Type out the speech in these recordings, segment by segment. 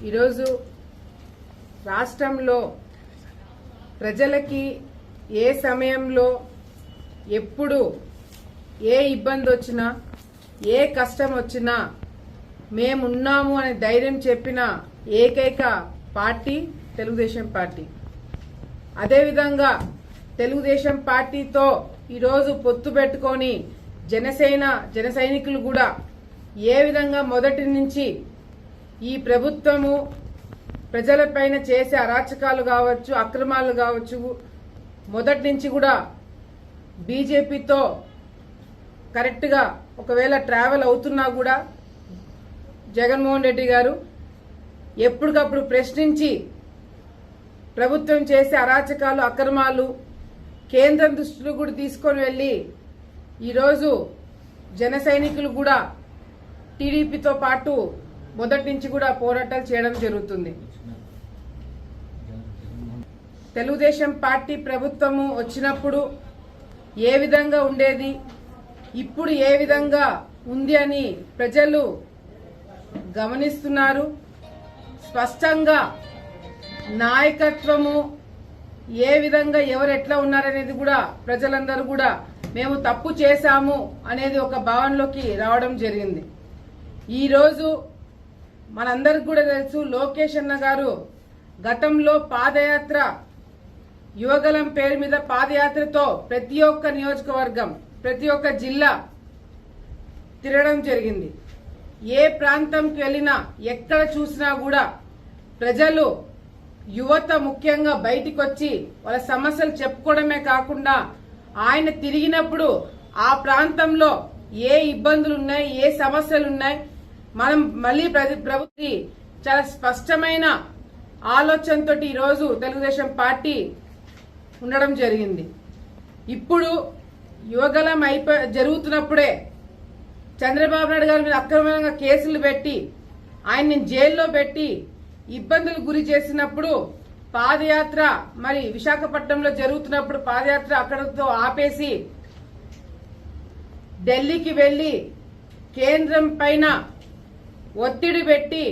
ఈరోజు రాష్ట్రంలో ప్రజలకి ఏ సమయంలో ఎప్పుడు ఏ ఇబ్బంది వచ్చినా ఏ కష్టం వచ్చినా మేమున్నాము అనే ధైర్యం చెప్పిన ఏకైక పార్టీ తెలుగుదేశం పార్టీ. అదేవిధంగా తెలుగుదేశం పార్టీతో ఈరోజు పొత్తు పెట్టుకొని జన సైనికులు కూడా ఏ విధంగా మొదటి నుంచి ఈ ప్రభుత్వము ప్రజలపైన చేసే అరాచకాలు కావచ్చు, అక్రమాలు కావచ్చు, మొదటి నుంచి కూడా బీజేపీతో కరెక్ట్గా ఒకవేళ ట్రావెల్ అవుతున్నా కూడా జగన్మోహన్ రెడ్డి గారు ఎప్పటికప్పుడు ప్రశ్నించి ప్రభుత్వం చేసే అరాచకాలు, అక్రమాలు కేంద్రం దృష్టిలో కూడా తీసుకొని వెళ్ళి ఈరోజు జన సైనికులు కూడా టీడీపీతో పాటు మొదటి నుంచి కూడా పోరాటాలు చేయడం జరుగుతుంది. తెలుగుదేశం పార్టీ ప్రభుత్వము వచ్చినప్పుడు ఏ విధంగా ఉండేది, ఇప్పుడు ఏ విధంగా ఉంది అని ప్రజలు గమనిస్తున్నారు. స్పష్టంగా నాయకత్వము ఏ విధంగా ఎవరు ఎట్లా ఉన్నారనేది కూడా ప్రజలందరూ కూడా మేము తప్పు చేశాము అనేది ఒక భావనలోకి రావడం జరిగింది. ఈరోజు మనందరికి కూడా తెలుసు, లోకేష్ అన్న గారు గతంలో పాదయాత్ర, యువగలం పేరు మీద పాదయాత్రతో ప్రతి ఒక్క నియోజకవర్గం, ప్రతి ఒక్క జిల్లా తిరగడం జరిగింది. ఏ ప్రాంతంకి వెళ్ళినా ఎక్కడ చూసినా కూడా ప్రజలు, యువత ముఖ్యంగా బయటికి వచ్చి వాళ్ళ సమస్యలు చెప్పుకోవడమే కాకుండా ఆయన తిరిగినప్పుడు ఆ ప్రాంతంలో ఏ ఇబ్బందులు ఉన్నాయి, ఏ సమస్యలు ఉన్నాయి, మనం మళ్ళీ ప్రభుత్వం చాలా స్పష్టమైన ఆలోచనతో ఈరోజు తెలుగుదేశం పార్టీ ఉండడం జరిగింది. ఇప్పుడు యువగలం జరుగుతున్నప్పుడే చంద్రబాబు నాయుడు గారి మీద అక్రమంగా కేసులు పెట్టి ఆయన్ని జైల్లో పెట్టి ఇబ్బందులు గురి చేసినప్పుడు పాదయాత్ర మరి విశాఖపట్నంలో జరుగుతున్నప్పుడు పాదయాత్ర అక్కడతో ఆపేసి ఢిల్లీకి వెళ్లి కేంద్రం పైన ఒత్తిడి పెట్టి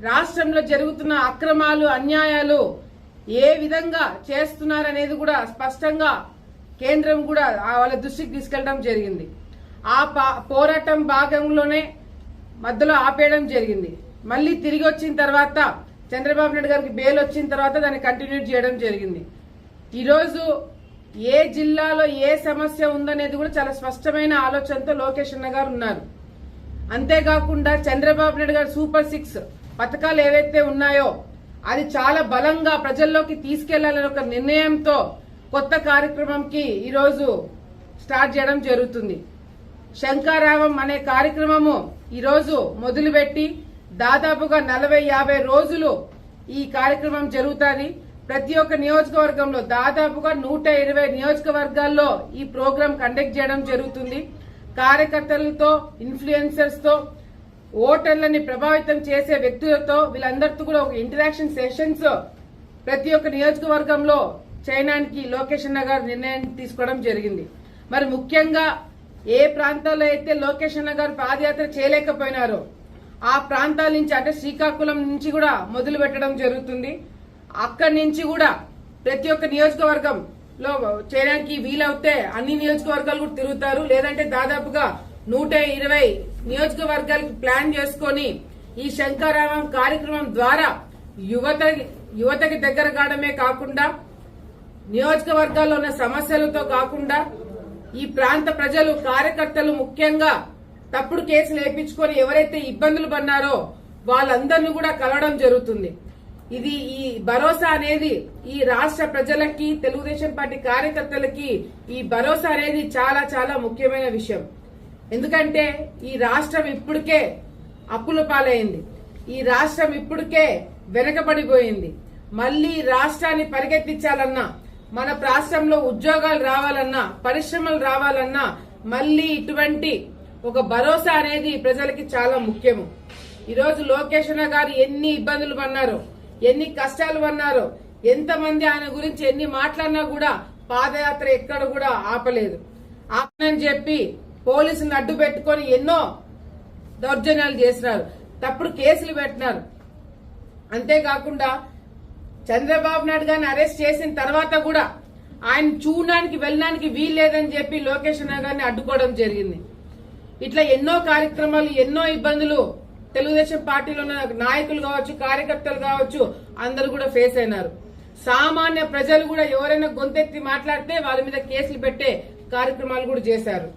రాష్ట్రంలో జరుగుతున్న అక్రమాలు, అన్యాయాలు ఏ విధంగా చేస్తున్నారనేది కూడా స్పష్టంగా కేంద్రం కూడా వాళ్ళ దృష్టికి తీసుకెళ్లడం జరిగింది. ఆ పోరాటం భాగంలోనే మధ్యలో ఆపేయడం జరిగింది. మళ్ళీ తిరిగి వచ్చిన తర్వాత చంద్రబాబు నాయుడు గారికి బెయిల్ వచ్చిన తర్వాత దాన్ని కంటిన్యూ చేయడం జరిగింది. ఈరోజు ఏ జిల్లాలో ఏ సమస్య ఉందనేది కూడా చాలా స్పష్టమైన ఆలోచనతో లోకేష్ అన్న గారు ఉన్నారు. అంతేకాకుండా చంద్రబాబు నాయుడు గారు సూపర్ 6 పథకాలు ఏవైతే ఉన్నాయో అది చాలా బలంగా ప్రజల్లోకి తీసుకెళ్లాలని ఒక నిర్ణయంతో కొత్త కార్యక్రమంకి ఈరోజు స్టార్ట్ చేయడం జరుగుతుంది. శంకారావం అనే కార్యక్రమము ఈరోజు మొదలుపెట్టి దాదాపుగా 40-50 రోజులు ఈ కార్యక్రమం జరుగుతుంది. ప్రతి ఒక్క నియోజకవర్గంలో దాదాపుగా 120 నియోజకవర్గాల్లో ఈ ప్రోగ్రాం కండక్ట్ చేయడం జరుగుతుంది. కార్యకర్తలతో, ఇన్ఫ్లుయెన్సర్స్ తో, ఓటర్లని ప్రభావితం చేసే వ్యక్తులతో వీళ్ళందరితో కూడా ఒక ఇంటరాక్షన్ సెషన్స్ ప్రతి ఒక్క నియోజకవర్గంలో చేయడానికి లోకేష్ అన్న గారు నిర్ణయం తీసుకోవడం జరిగింది. మరి ముఖ్యంగా ఏ ప్రాంతాల్లో అయితే లోకేష్ అన్న గారు పాదయాత్ర చేయలేకపోయినారో ఆ ప్రాంతాల నుంచి, అంటే శ్రీకాకుళం నుంచి కూడా మొదలు పెట్టడం జరుగుతుంది. అక్కడి నుంచి కూడా ప్రతి ఒక్క నియోజకవర్గంలో చేయడానికి వీలవుతే అన్ని నియోజకవర్గాలు కూడా తిరుగుతారు. లేదంటే దాదాపుగా 120 నియోజకవర్గాలకు ప్లాన్ చేసుకుని ఈ శంకారావం కార్యక్రమం ద్వారా యువతకి దగ్గర కావడమే కాకుండా నియోజకవర్గాల్లో ఉన్న సమస్యలతో కాకుండా ఈ ప్రాంత ప్రజలు, కార్యకర్తలు ముఖ్యంగా తప్పుడు కేసులు వేయించుకొని ఎవరైతే ఇబ్బందులు పడినారో వాళ్ళందరినీ కూడా కలవడం జరుగుతుంది. ఇది ఈ భరోసా అనేది ఈ రాష్ట్ర ప్రజలకి, తెలుగుదేశం పార్టీ కార్యకర్తలకి ఈ భరోసా అనేది చాలా చాలా ముఖ్యమైన విషయం. ఎందుకంటే ఈ రాష్ట్రం ఇప్పటికే అప్పుల పాలైంది. ఈ రాష్ట్రం ఇప్పటికే వెనకబడిపోయింది. మళ్లీ రాష్ట్రాన్ని పరిగెత్తించాలన్నా, మన రాష్ట్రంలో ఉద్యోగాలు రావాలన్నా, పరిశ్రమలు రావాలన్నా మళ్లీ ఇటువంటి ఒక భరోసా అనేది ప్రజలకి చాలా ముఖ్యము. ఈరోజు లోకేష్ అన్న గారు ఎన్ని ఇబ్బందులు పన్నారో, ఎన్ని కష్టాలు పన్నారో, ఎంతమంది ఆయన గురించి ఎన్ని మాట్లాడినా కూడా పాదయాత్ర ఎక్కడ కూడా ఆపలేదు. ఆపనని చెప్పి పోలీసులను అడ్డు పెట్టుకుని ఎన్నో దౌర్జన్యాలు చేసినారు, తప్పుడు కేసులు పెట్టినారు. అంతేకాకుండా చంద్రబాబు నాయుడు గారిని అరెస్ట్ చేసిన తర్వాత కూడా ఆయన చూడడానికి వెళ్ళడానికి వీల్లేదని చెప్పి లోకేష్ అన్న గారిని అడ్డుకోవడం జరిగింది. ఇట్లా ఎన్నో కార్యక్రమాలు, ఎన్నో ఇబ్బందులు తెలుగుదేశం పార్టీలో ఉన్న నాయకులు కావచ్చు, కార్యకర్తలు కావచ్చు, అందరూ కూడా ఫేస్ అయినారు. సామాన్య ప్రజలు కూడా ఎవరైనా గొంతెత్తి మాట్లాడితే వాళ్ళ మీద కేసులు పెట్టే కార్యక్రమాలు కూడా చేశారు.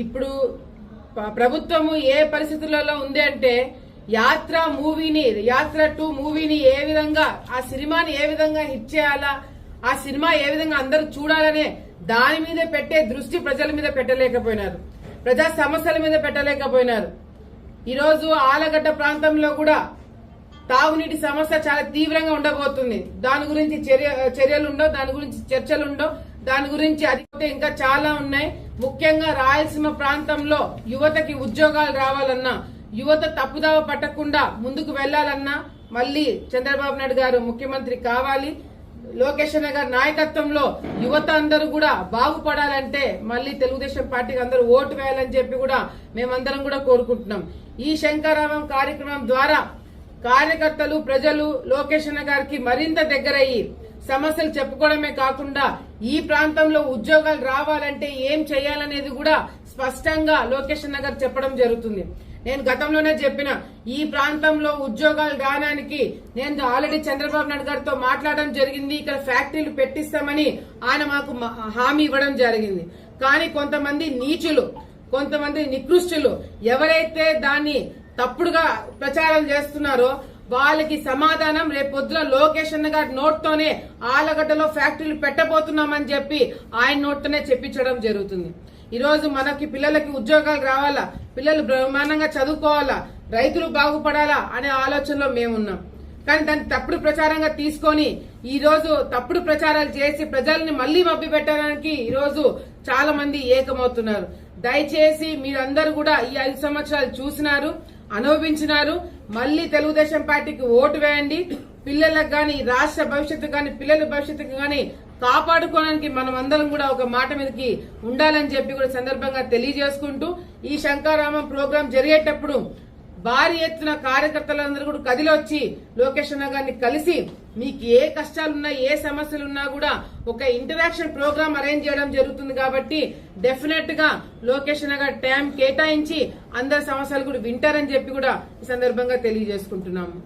ఇప్పుడు ప్రభుత్వము ఏ పరిస్థితులలో ఉంది అంటే యాత్ర 2 మూవీని ఏ విధంగా, ఆ సినిమాని ఏ విధంగా హిట్ చేయాలా, ఆ సినిమా ఏ విధంగా అందరూ చూడాలనే దాని మీద పెట్టే దృష్టి ప్రజల మీద పెట్టలేకపోయినారు, ప్రజా సమస్యల మీద పెట్టలేకపోయినారు. ఈరోజు ఆలగడ్డ ప్రాంతంలో కూడా తాగునీటి సమస్య చాలా తీవ్రంగా ఉండబోతుంది. దాని గురించి చర్యలు ఉండవు, దాని గురించి చర్చలు ఉండవు, దాని గురించి అది ఇంకా చాలా ఉన్నాయి. ముఖ్యంగా రాయలసీమ ప్రాంతంలో యువతకి ఉద్యోగాలు రావాలన్నా, యువత తప్పుదావ పట్టకుండా ముందుకు వెళ్లాలన్నా మళ్లీ చంద్రబాబు నాయుడు గారు ముఖ్యమంత్రి కావాలి. లోకేష్ అన్న గారి నాయకత్వంలో యువత అందరూ కూడా బాగుపడాలంటే మళ్లీ తెలుగుదేశం పార్టీకి అందరూ ఓటు వేయాలని చెప్పి కూడా మేమందరం కూడా కోరుకుంటున్నాం. ఈ శంకరామం కార్యక్రమం ద్వారా కార్యకర్తలు, ప్రజలు లోకేష్ అన్న గారికి మరింత దగ్గరయ్యి సమస్యలు చెప్పుకోవడమే కాకుండా ఈ ప్రాంతంలో ఉద్యోగాలు రావాలంటే ఏం చేయాలనేది కూడా స్పష్టంగా లోకేష్ అన్న గారు చెప్పడం జరుగుతుంది. నేను గతంలోనే చెప్పిన, ఈ ప్రాంతంలో ఉద్యోగాలు రావడానికి నేను ఆల్రెడీ చంద్రబాబు నాయుడు గారితో మాట్లాడడం జరిగింది. ఇక్కడ ఫ్యాక్టరీలు పెట్టిస్తామని ఆయన మాకు హామీ ఇవ్వడం జరిగింది. కానీ కొంతమంది నీచులు, కొంతమంది నికృష్టులు ఎవరైతే దాన్ని తప్పుడుగా ప్రచారం చేస్తున్నారో వాళ్ళకి సమాధానం రేపొద్దున లోకేష్ అన్న గారి నోట్తోనే ఆలగడ్డలో ఫ్యాక్టరీలు పెట్టబోతున్నామని చెప్పి ఆయన నోట్తోనే చెప్పించడం జరుగుతుంది. ఈ రోజు మనకి పిల్లలకి ఉద్యోగాలు రావాలా, పిల్లలు బ్రహ్మాండంగా చదువుకోవాలా, రైతులు బాగుపడాలా అనే ఆలోచనలో మేమున్నాం. కానీ దాన్ని తప్పుడు ప్రచారంగా తీసుకొని ఈ రోజు తప్పుడు ప్రచారాలు చేసి ప్రజల్ని మళ్లీ మభ్య పెట్టడానికి ఈ రోజు చాలా మంది ఏకమవుతున్నారు. దయచేసి మీరందరూ కూడా ఈ 5 సంవత్సరాలు చూసినారు, అనుభవించినారు. మళ్లీ తెలుగుదేశం పార్టీకి ఓటు వేయండి. పిల్లలకు గాని, రాష్ట్ర భవిష్యత్తు గాని, పిల్లల భవిష్యత్తుకు గాని కాపాడుకోవడానికి మనం అందరం కూడా ఒక మాట మీదకి ఉండాలని చెప్పి కూడా సందర్భంగా తెలియజేసుకుంటూ, ఈ శంకరామం ప్రోగ్రాం జరిగేటప్పుడు భారీ ఎత్తున కార్యకర్తలందరూ కూడా కదిలొచ్చి లోకేష్ అన్న గారిని కలిసి మీకు ఏ కష్టాలున్నా, ఏ సమస్యలున్నా కూడా ఒక ఇంటరాక్షన్ ప్రోగ్రాం అరేంజ్ చేయడం జరుగుతుంది. కాబట్టి డెఫినెట్ గా లోకేష్ అన్న గారు టైం కేటాయించి అందరి సమస్యలు కూడా వింటారని చెప్పి కూడా ఈ సందర్భంగా తెలియజేసుకుంటున్నాము.